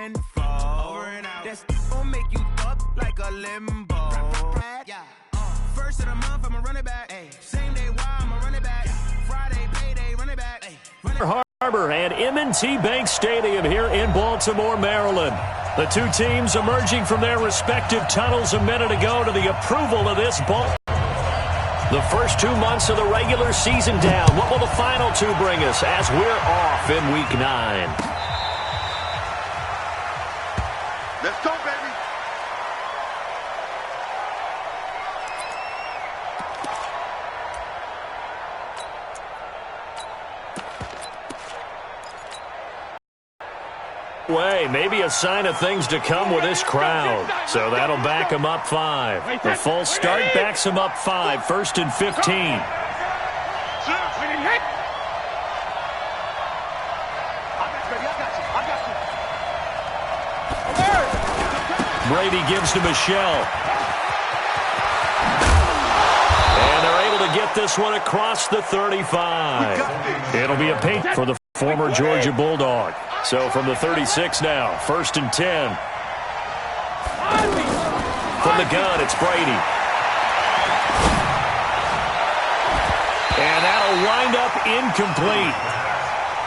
tenfold. Over and out. That's gon' make you up like a limbo. First of the month, I'ma run it back. Same day, why I'ma run it back. Friday, payday, run it back. Harbor and M&T Bank Stadium here in Baltimore, Maryland. The two teams emerging from their respective tunnels a minute ago to the approval of this ball. The first 2 months of the regular season down. What will the final two bring us as we're off in Week 9? Let's go, baby. Maybe a sign of things to come with this crowd. So that'll back him up 5. The full start backs him up 5. 1st and 15. Brady gives to Michelle. And they're able to get this one across the 35. It'll be a paint for the former Georgia Bulldog. So from the 36 now, 1st and 10. From the gun, it's Brady. And that'll wind up incomplete.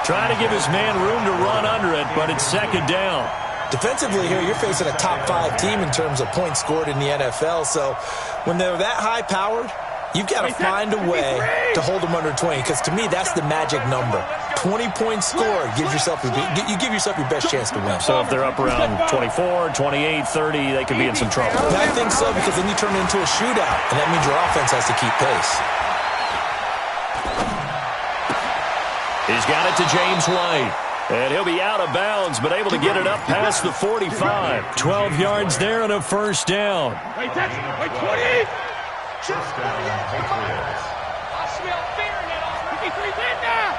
Trying to give his man room to run under it, but it's 2nd down. Defensively here, you're facing a top 5 team in terms of points scored in the NFL. So when they're that high-powered, you've got to find a way to hold them under 20, because to me, that's the magic number. 20 points scored gives yourself you give yourself your best chance to win. So if they're up around 24, 28, 30, they could be in some trouble. I think so, because then you turn it into a shootout, and that means your offense has to keep pace. He's got it to James White. And he'll be out of bounds, but able to get it up past the 45. 12 yards there and a 1st down. Wait, 20! First down, Patriots. I smell fear in that offense. 53's in now.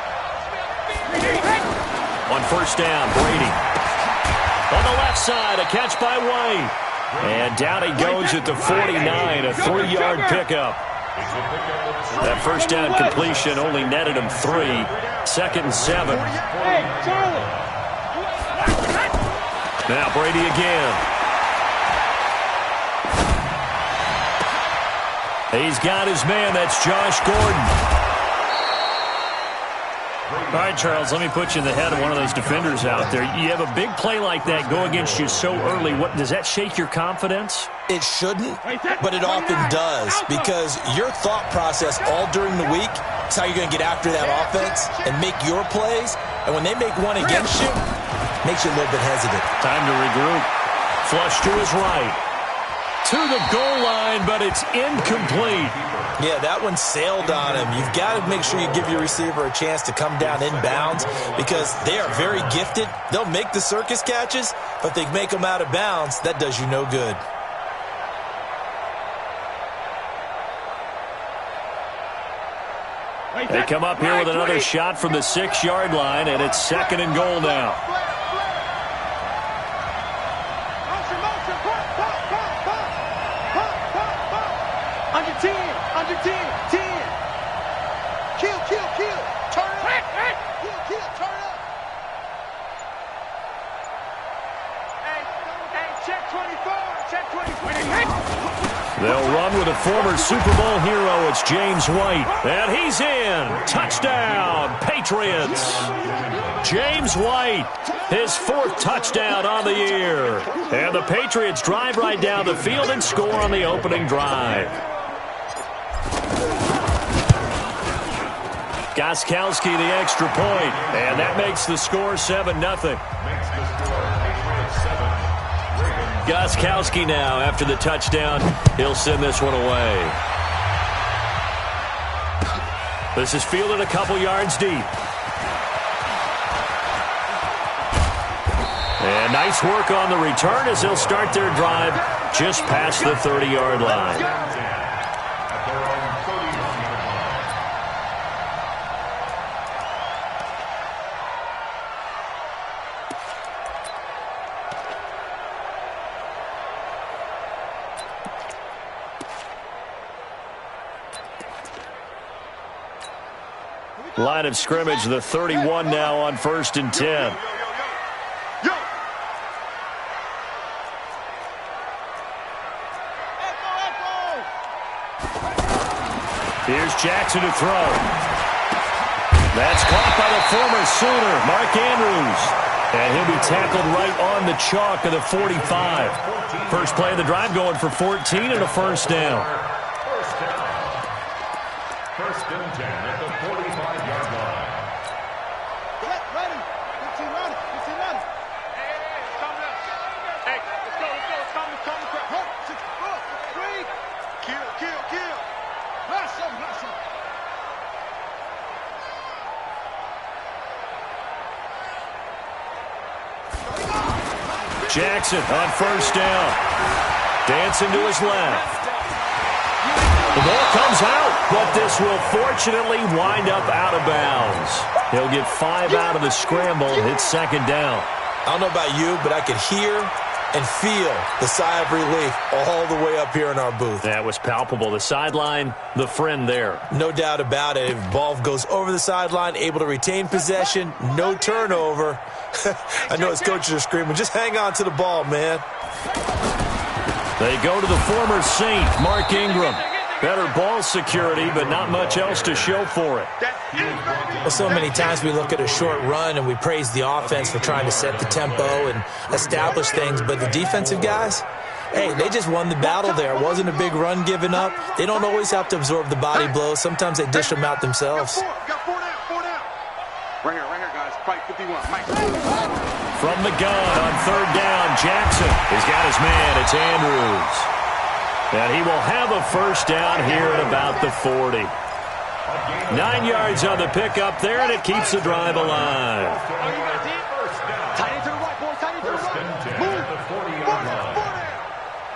On 1st down, Brady. On the left side, a catch by White. And down he goes at the 49, a 3-yard pickup. That 1st down completion only netted him 3. 2nd and 7. Hey, Charlie. Now Brady again. He's got his man. That's Josh Gordon. All right, Charles, let me put you in the head of one of those defenders out there. You have a big play like that go against you so early. What does that shake your confidence? It shouldn't, but it often does, because your thought process all during the week is how you're going to get after that offense and make your plays. And when they make one against you, it makes you a little bit hesitant. Time to regroup. Flush to his right. To the goal line, but it's incomplete. Yeah, that one sailed on him. You've got to make sure you give your receiver a chance to come down inbounds, because they are very gifted. They'll make the circus catches, but if they make them out of bounds, that does you no good. They come up here with another shot from the 6-yard line, and it's 2nd and goal now. Under 10, 10. Kill. Turn up. Kill, turn up. Hey, check 24. They'll run with a former Super Bowl hero. It's James White. And he's in. Touchdown, Patriots. James White, his 4th touchdown on the year. And the Patriots drive right down the field and score on the opening drive. Gostkowski the extra point, and that makes the score 7-0. Gostkowski now, after the touchdown, he'll send this one away. This is fielded a couple yards deep. And nice work on the return as they'll start their drive just past the 30-yard line. Line of scrimmage, the 31 now on 1st and 10. Here's Jackson to throw. That's caught by the former Sooner, Mark Andrews. And he'll be tackled right on the chalk of the 45. First play of the drive going for 14 and a first down. First and 10 at the 45-yard line. Get ready. 15 ready. 15 ready. Hey, let's go. It's coming. Hurt. 6, 4, 3. Kill. Rush him. Jackson on first down. Dancing to his left. The ball comes out, but this will fortunately wind up out of bounds. He'll get 5 out of the scramble and hit second down. I don't know about you, but I could hear and feel the sigh of relief all the way up here in our booth. That was palpable. The sideline, the friend there. No doubt about it. If the ball goes over the sideline, able to retain possession, no turnover. I know his coaches are screaming, just hang on to the ball, man. They go to the former Saint, Mark Ingram. Better ball security, but not much else to show for it. Well, so many times we look at a short run and we praise the offense for trying to set the tempo and establish things, but the defensive guys, hey, they just won the battle there. It wasn't a big run given up. They don't always have to absorb the body blows. Sometimes they dish them out themselves. Got 4 down. Right here, guys. Fight 51. Mike. From the gun on third down, Jackson has got his man. It's Andrews. And he will have a first down here at about the 40. 9 yards on the pickup there, and it keeps the drive alive. Tight end to the right, boys. Tight end to the right. Move. 4 down.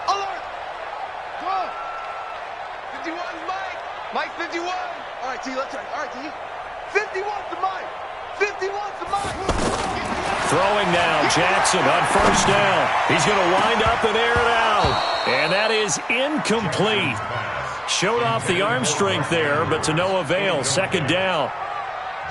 Alert. Come on. 51, Mike. Mike, 51. All right, T, let's try. All right, T. 51 to Mike. 51 to Mike. Throwing now, Jackson on first down. He's going to wind up and air it out. And that is incomplete. Showed off the arm strength there, but to no avail. Second down.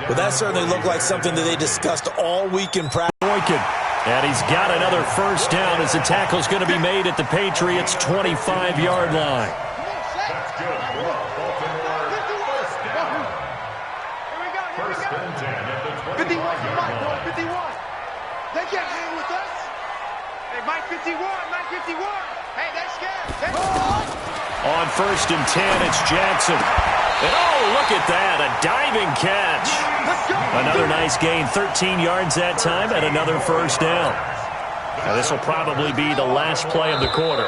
Well, that certainly looked like something that they discussed all week in practice. And he's got another first down as the tackle's going to be made at the Patriots' 25-yard line. That's good. Baltimore. First down. First and 10 at the 25-yard line. 51. They can't hang with us. Hey, Mike 51. Hey, they're scared. On first and 10, it's Jackson. And oh, look at that, a diving catch. Another nice gain, 13 yards that time, and another first down. Now, this will probably be the last play of the quarter.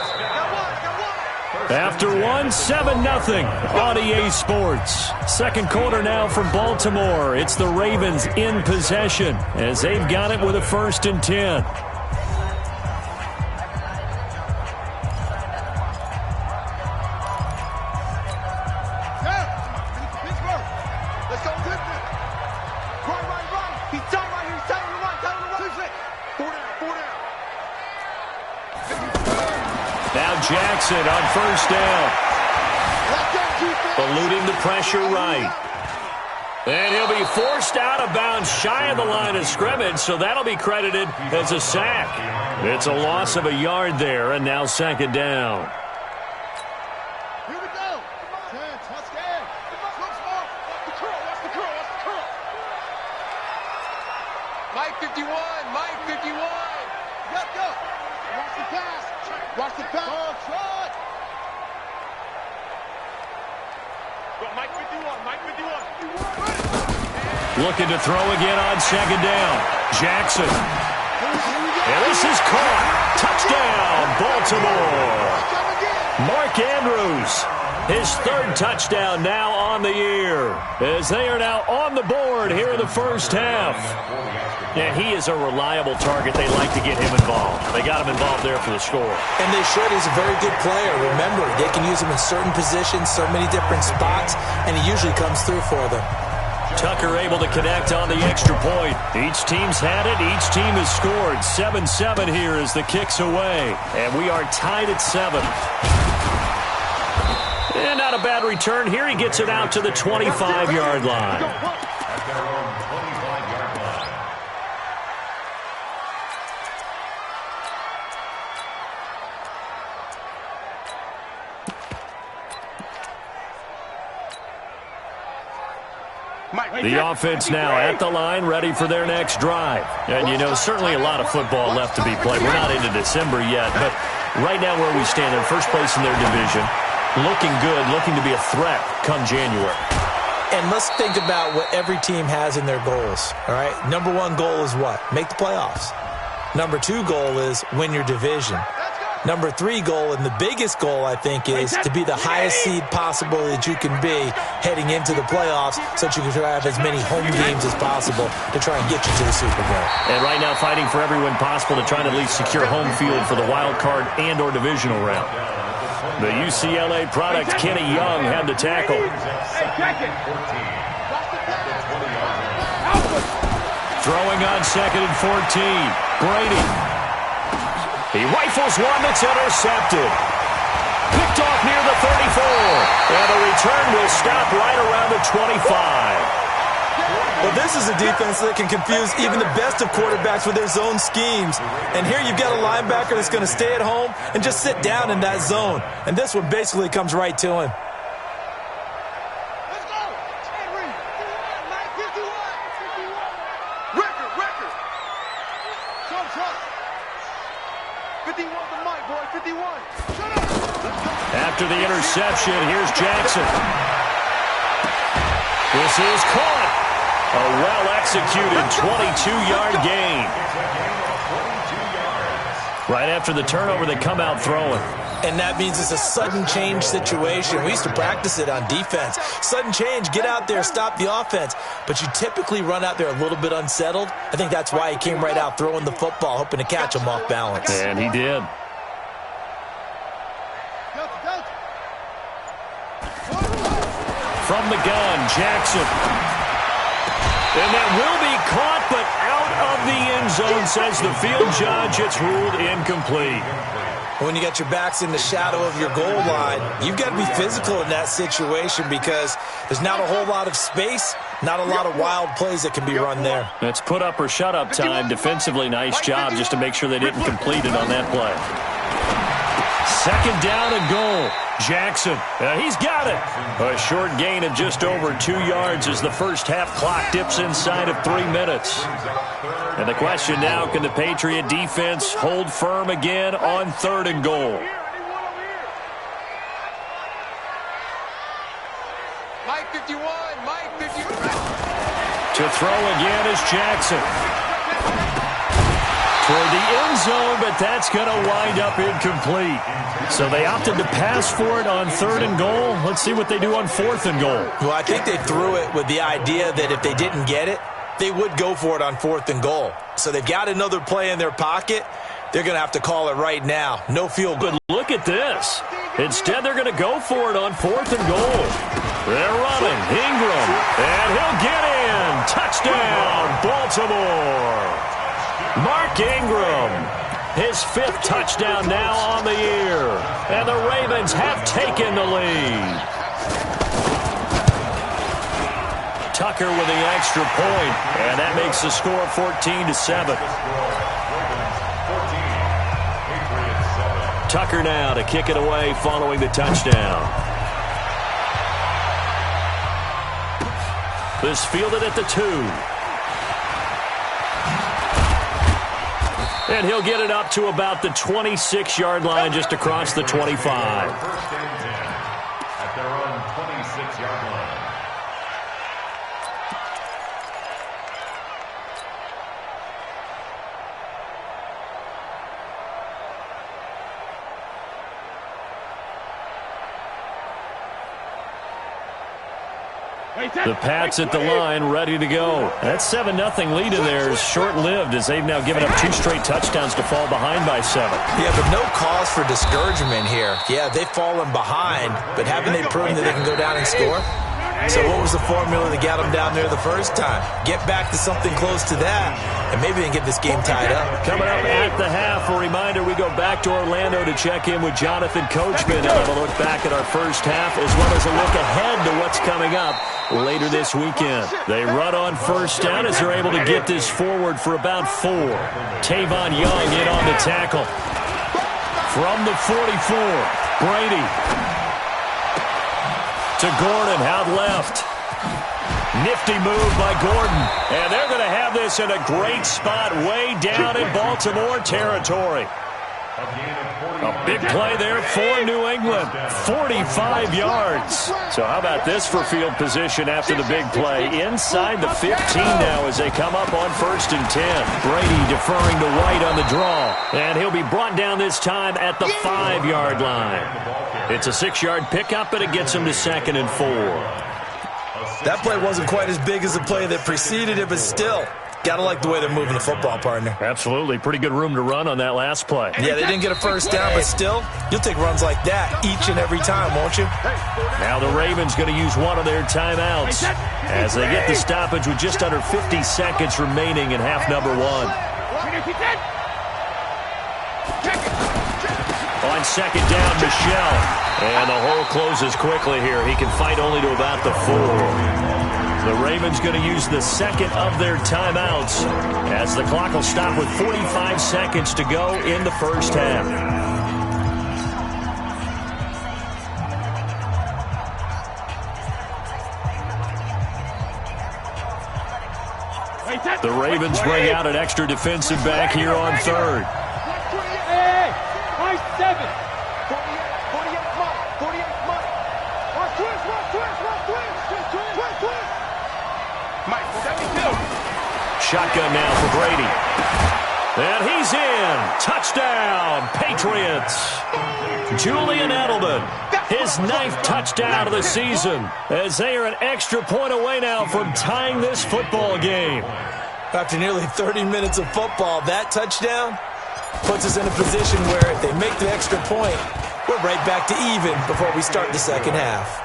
After one, 7-0 on EA Sports. Second quarter now from Baltimore. It's the Ravens in possession as they've got it with a first and 10. Jackson on first down. Eluding the pressure right. And he'll be forced out of bounds shy of the line of scrimmage, so that'll be credited as a sack. It's a loss of a yard there, and now second down. Here we go. Chance, let's go. Watch the curl. Mike 51. Let's go. Watch the pass. Watch the pass. Mike 51. Looking to throw again on second down. Jackson. And this is caught. Touchdown, Baltimore. Mark Andrews. His third touchdown now on the year as they are now on the board here in the first half. Yeah, he is a reliable target. They like to get him involved. They got him involved there for the score. And they should. He's a very good player. Remember, they can use him in certain positions, so many different spots, and he usually comes through for them. Tucker able to connect on the extra point. Each team's had it. Each team has scored. 7-7 here as the kick's away. And we are tied at 7. And not a bad return here. He gets it out to the 25-yard line. At their own 25-yard line. The offense now at the line, ready for their next drive. And, you know, certainly a lot of football left to be played. We're not into December yet, but right now where we stand, they're first place in their division, looking good, looking to be a threat come January. And let's think about what every team has in their goals, all right? Number one goal is what? Make the playoffs. Number two goal is win your division. Number three goal, and the biggest goal, I think, is to be the highest seed possible that you can be heading into the playoffs so that you can have as many home games as possible to try and get you to the Super Bowl. And right now fighting for every win possible to try and at least secure home field for the wild card and or divisional round. The UCLA product, Kenny Young, had the tackle. Throwing on 2nd and 14. Brady. He rifles one that's intercepted. Picked off near the 34. And the return will stop right around the 25. Well, this is a defense that can confuse even the best of quarterbacks with their zone schemes. And here you've got a linebacker that's going to stay at home and just sit down in that zone. And this one basically comes right to him. Let's go. Henry, 51. Record. Shut. 51 to Mike, boy. 51. Shut up. After the interception, here's Jackson. This is caught. A well-executed 22-yard gain. Right after the turnover, they come out throwing. And that means it's a sudden change situation. We used to practice it on defense. Sudden change, get out there, stop the offense. But you typically run out there a little bit unsettled. I think that's why he came right out throwing the football, hoping to catch him off balance. And he did. From the gun, Jackson. And that will be caught, but out of the end zone, says the field judge. It's ruled incomplete. When you got your backs in the shadow of your goal line, you've got to be physical in that situation because there's not a whole lot of space, not a lot of wild plays that can be run there. It's put up or shut up time. Defensively, nice job just to make sure they didn't complete it on that play. 2nd down and goal. Jackson, he's got it. A short gain of just over 2 yards as the first half clock dips inside of 3 minutes. And the question now, can the Patriot defense hold firm again on 3rd and goal? Mike 51. To throw again is Jackson. Toward the end zone, but that's going to wind up incomplete. So they opted to pass for it on 3rd and goal. Let's see what they do on 4th and goal. Well, I think they threw it with the idea that if they didn't get it, they would go for it on 4th and goal. So they've got another play in their pocket. They're going to have to call it right now. No field goal. Look at this. Instead, they're going to go for it on 4th and goal. They're running. Ingram. And he'll get in. Touchdown, Baltimore. Mark Ingram, his 5th touchdown now on the year. And the Ravens have taken the lead. Tucker with the extra point, and that makes the score 14-7. Tucker now to kick it away following the touchdown. This fielded at the 2. And he'll get it up to about the 26-yard line just across the 25. First and 10 at their own 26-yard line. The Pats at the line, ready to go. That 7-0 lead in there is short-lived as they've now given up 2 straight touchdowns to fall behind by 7. Yeah, but no cause for discouragement here. Yeah, they've fallen behind, but haven't they proven that they can go down and score? So what was the formula that got them down there the first time? Get back to something close to that, and maybe they can get this game tied up. Coming up at the half, a reminder, we go back to Orlando to check in with Jonathan Coachman and have a look back at our first half as well as a look ahead to what's coming up later this weekend. They run on 1st down as they're able to get this forward for about 4. Tavon Young in on the tackle. From the 44, Brady. To Gordon, out left. Nifty move by Gordon. And they're going to have this in a great spot way down in Baltimore territory. A big play there for New England. 45 yards. So how about this for field position after the big play? Inside the 15 now as they come up on 1st and 10. Brady deferring to White on the draw. And he'll be brought down this time at the 5-yard line. It's a 6-yard pickup, and it gets him to 2nd and 4. That play wasn't quite as big as the play that preceded it, but still, got to like the way they're moving the football, partner. Absolutely. Pretty good room to run on that last play. Yeah, they didn't get a first down, but still, you'll take runs like that each and every time, won't you? Now the Ravens going to use one of their timeouts as they get the stoppage with just under 50 seconds remaining in half number 1. On 2nd down, Michel. And the hole closes quickly here. He can fight only to about the 4. The Ravens going to use the 2nd of their timeouts as the clock will stop with 45 seconds to go in the first half. The Ravens bring out an extra defensive back here on 3rd. Shotgun now for Brady. And he's in. Touchdown, Patriots. Julian Edelman, his 9th touchdown of the season, as they are an extra point away now from tying this football game. After nearly 30 minutes of football, that touchdown puts us in a position where if they make the extra point, we're right back to even before we start the second half.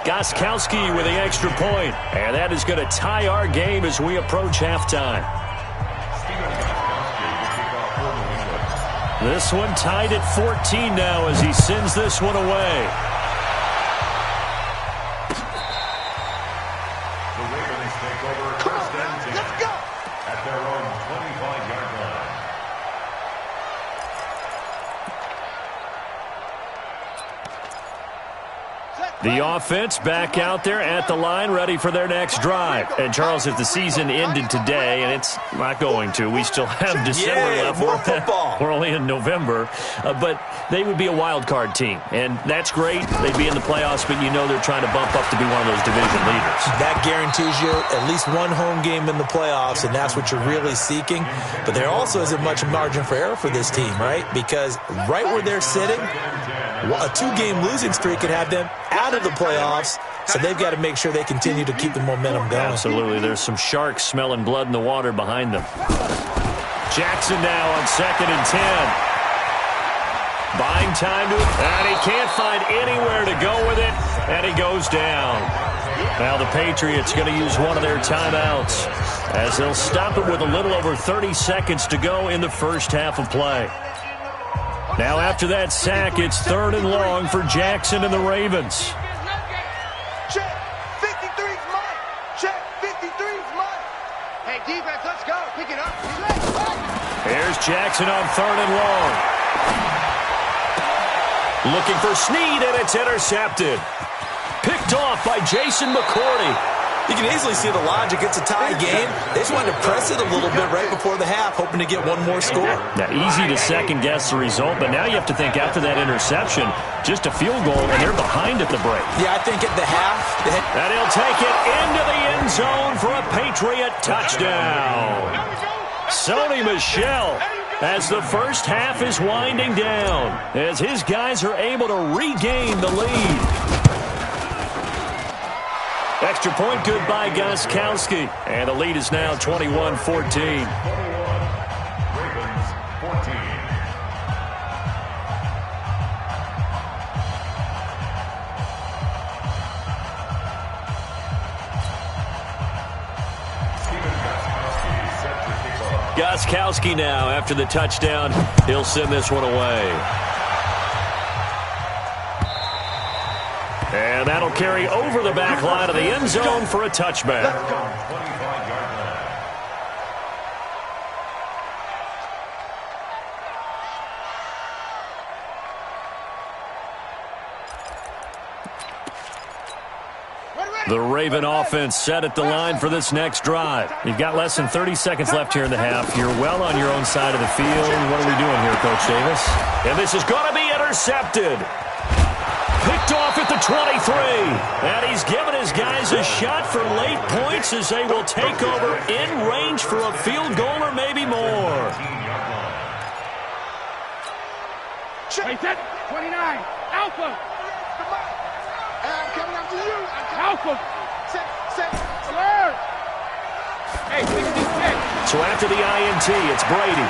Gostkowski with the extra point, and that is going to tie our game as we approach halftime. This one tied at 14 now as he sends this one away. The Ravens take over 1st and 10 at their own 25-yard line. The offense back out there at the line, ready for their next drive. And, Charles, if the season ended today, and it's not going to, we still have December left. More football. We're only in November. But they would be a wild card team. And that's great. They'd be in the playoffs, but you know they're trying to bump up to be one of those division leaders. That guarantees you at least one home game in the playoffs, and that's what you're really seeking. But there also isn't much margin for error for this team, right? Because right where they're sitting, a 2-game losing streak could have them out of the playoffs, so they've got to make sure they continue to keep the momentum going. Absolutely. There's some sharks smelling blood in the water behind them. Jackson now on 2nd and 10. Buying time to it, and he can't find anywhere to go with it, and he goes down. Now the Patriots going to use one of their timeouts as they'll stop it with a little over 30 seconds to go in the first half of play. Now after that sack, it's 3rd and long for Jackson and the Ravens. Check, 53's mine. Check, 53's mine. Hey, defense, let's go. Pick it up. Here's Jackson on 3rd and long. Looking for Snead, and it's intercepted. Picked off by Jason McCourty. You can easily see the logic. It's a tie game. They just wanted to press it a little bit right before the half, hoping to get one more score. Now, easy to second-guess the result, but now you have to think after that interception, just a field goal, and they're behind at the break. Yeah, I think at the half. And he'll take it into the end zone for a Patriot touchdown. Sony Michel, as the first half is winding down, as his guys are able to regain the lead. Extra point good by Gostkowski. And the lead is now 21-14. 21, Ravens 14. Gostkowski now after the touchdown. He'll send this one away. And that'll carry over the back line of the end zone for a touchback. 25-yard line. The Raven offense set at the line for this next drive. You've got less than 30 seconds left here in the half. You're well on your own side of the field. What are we doing here, Coach Davis? And this is going to be intercepted. Picked off at the 23. And he's given his guys a shot for late points as they will take over in range for a field goal or maybe more. Wait, set. 29. Alpha. I'm coming up to you. Alpha. Set. Alert. Hey, 66. So after the INT, it's Brady.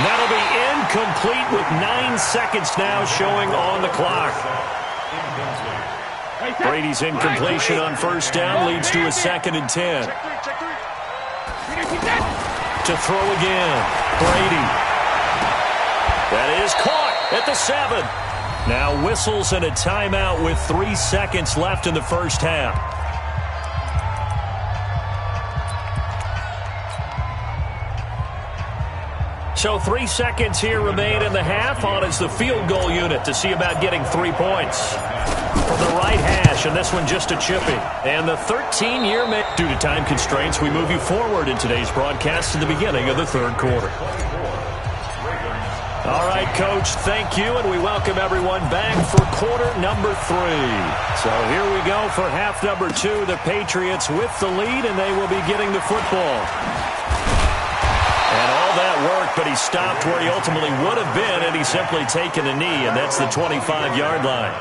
That'll be incomplete with 9 seconds now showing on the clock. Brady's incompletion on first down leads to a 2nd and 10. Check three. To throw again. Brady. That is caught at the 7. Now whistles and a timeout with 3 seconds left in the first half. So 3 seconds here remain in the half. On is the field goal unit to see about getting 3 points. From the right hash, and this one just a chippy. And the 13-year man. Due to time constraints, we move you forward in today's broadcast to the beginning of the 3rd quarter. All right, Coach, thank you, and we welcome everyone back for quarter number 3. So here we go for half number 2. The Patriots with the lead, and they will be getting the football. And all that work, but he stopped where he ultimately would have been, and he's simply taken a knee, and that's the 25-yard line.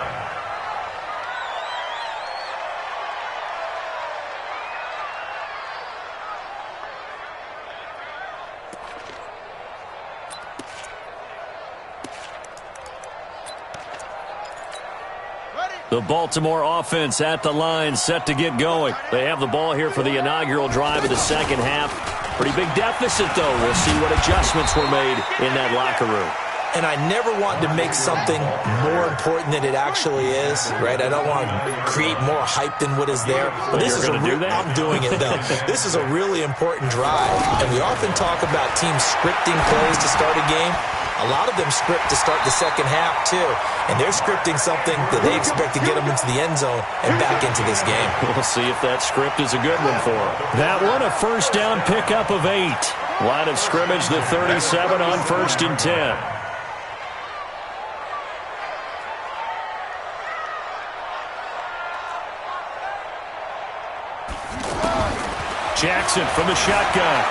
The Baltimore offense at the line, set to get going. They have the ball here for the inaugural drive of the second half. Pretty big deficit, though. We'll see what adjustments were made in that locker room. And I never want to make something more important than it actually is, right? I don't want to create more hype than what is there. But this is I'm doing it, though. This is a really important drive. And we often talk about teams scripting plays to start a game. A lot of them script to start the second half, too. And they're scripting something that they expect to get them into the end zone and back into this game. We'll see if that script is a good one for them. That one, a first down pickup of 8. Line of scrimmage, the 37 on 1st and 10. Jackson from the shotgun.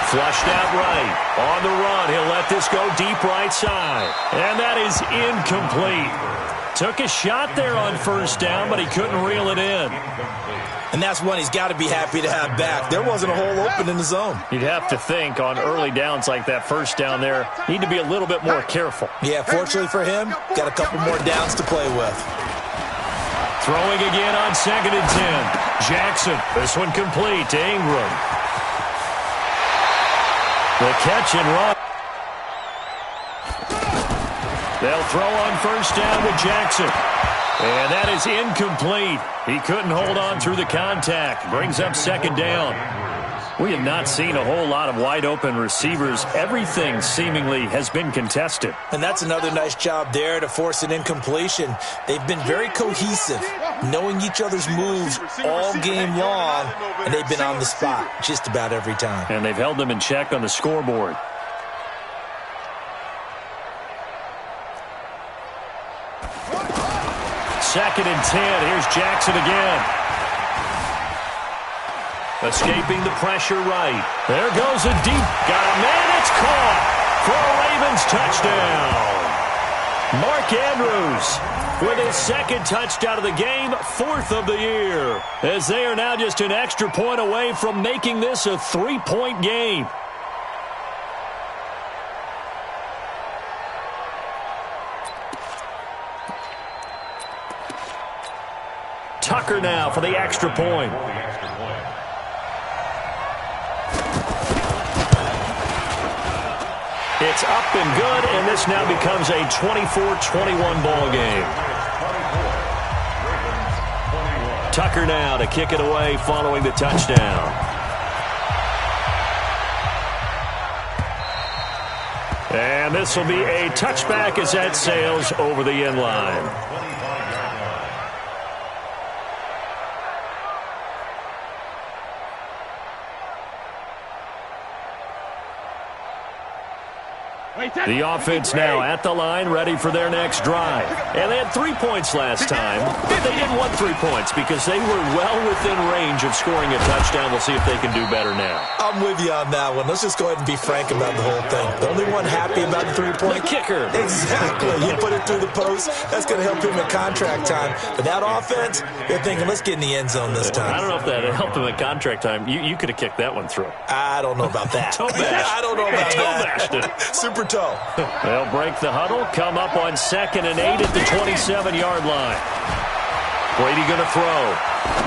Flushed out right. On the run, he'll let this go deep right side. And that is incomplete. Took a shot there on first down, but he couldn't reel it in. And that's one he's got to be happy to have back. There wasn't a hole open in the zone. You'd have to think on early downs like that first down there, need to be a little bit more careful. Yeah, fortunately for him, got a couple more downs to play with. Throwing again on 2nd and 10. Jackson, this one complete to Ingram. The catch and run. They'll throw on first down with Jackson. And that is incomplete. He couldn't hold on through the contact. Brings up 2nd down. We have not seen a whole lot of wide-open receivers. Everything seemingly has been contested. And that's another nice job there to force an incompletion. They've been very cohesive, knowing each other's moves all game long, and they've been on the spot just about every time. And they've held them in check on the scoreboard. Second and 10. Here's Jackson again. Escaping the pressure right. There goes a deep. Got a man. It's caught for a Ravens touchdown. Mark Andrews with his 2nd touchdown of the game, 4th of the year, as they are now just an extra point away from making this a 3-point game. Tucker now for the extra point. It's up and good, and this now becomes a 24-21 ball game. Tucker now to kick it away following the touchdown. And this will be a touchback as that sails over the end line. The offense now at the line, ready for their next drive. And they had 3 points last time, but they didn't want 3 points because they were well within range of scoring a touchdown. We'll see if they can do better now. I'm with you on that one. Let's just go ahead and be frank about the whole thing. The only one happy about the 3-point? The kicker. Exactly. He put it through the post. That's going to help him at contract time. But that offense, they're thinking, let's get in the end zone this time. I don't know if that helped him at contract time. You could have kicked that one through. I don't know about that. Toe bash. I don't know about that. Toe bashed it. Super toe. They'll break the huddle, come up on 2nd and 8 at the 27-yard line. Brady going to throw.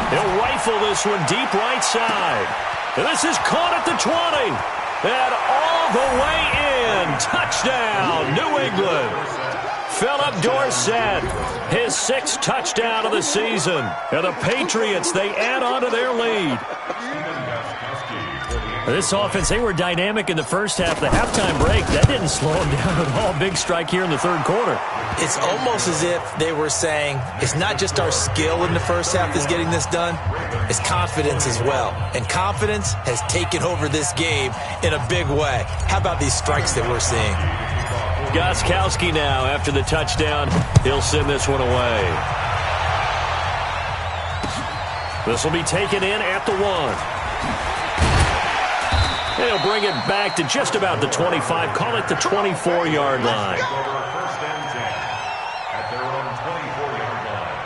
He'll rifle this one deep right side. And this is caught at the 20. And all the way in. Touchdown, New England. Philip Dorsett, his 6th touchdown of the season. And the Patriots, they add on to their lead. This offense, they were dynamic in the first half. The halftime break, that didn't slow them down at all. Big strike here in the 3rd quarter. It's almost as if they were saying, it's not just our skill in the first half that's getting this done, it's confidence as well. And confidence has taken over this game in a big way. How about these strikes that we're seeing? Gostkowski now, after the touchdown, he'll send this one away. This will be taken in at the 1. They'll bring it back to just about the 25. Call it the 24-yard line. First and 10 at their own 24-yard line.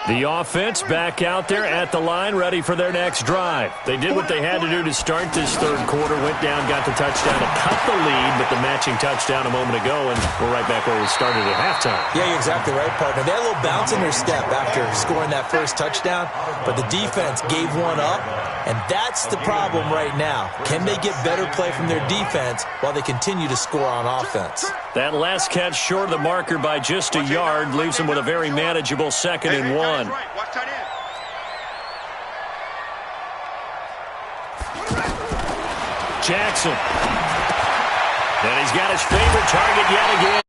The offense back out there at the line, ready for their next drive. They did what they had to do to start this 3rd quarter, went down, got the touchdown to cut the lead, but the matching touchdown a moment ago, and we're right back where we started at halftime. Yeah, you're exactly right, partner. They had a little bounce in their step after scoring that first touchdown, but the defense gave one up, and that's the problem right now. Can they get better play from their defense while they continue to score on offense? That last catch short of the marker by just a yard leaves them with a very manageable 2nd and 1. Jackson. And he's got his favorite target yet again.